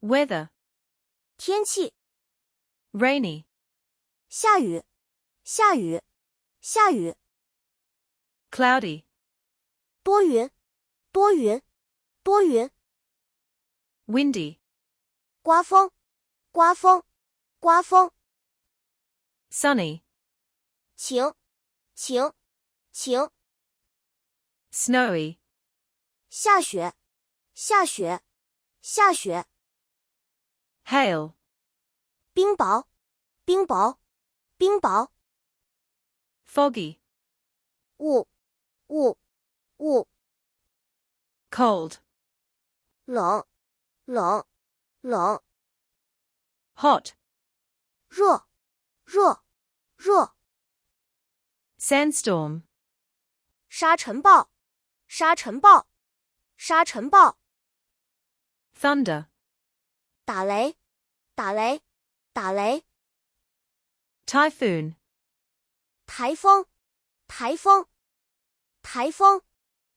weather, 天气， rainy, 下雨，下雨，下雨， cloudy, 多云，多云，多云， windy, 刮风，刮风，刮风， sunny, 晴，晴，晴， snowy, 下雪，下雪，下雪， hail, 冰雹，冰雹，冰雹， foggy, 雾，雾，雾， cold, 冷，冷，冷， hot, 热，热，热， sandstorm, 沙尘暴，沙尘暴，沙尘暴， thunder, 打雷，打雷，打雷， typhoon, 台风，台风，台风。